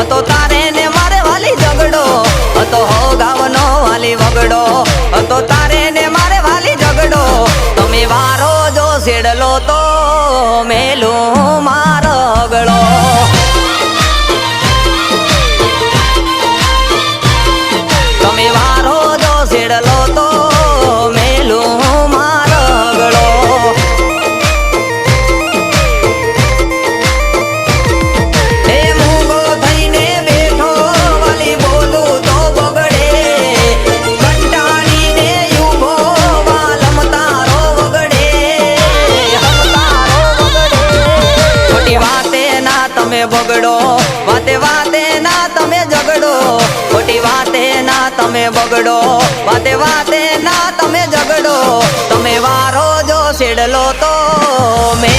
હતો તારે ને મારે વાલી ઝઘડો હતો હો ગાવનો વાલી વગડો હતો તારે ને મારે વાલી ઝઘડો તમે વારો જો સેડલો તો મેલું મારો ગળો તમે વારો જો સેડલો તો મેલું મારો ગળો તમે બગડો વાતે વાતે ના તમે ઝઘડો ખોટી વાતે ના તમે બગડો વાતે વાતે ના તમે ઝઘડો તમે વારો જો સેડલો તો મે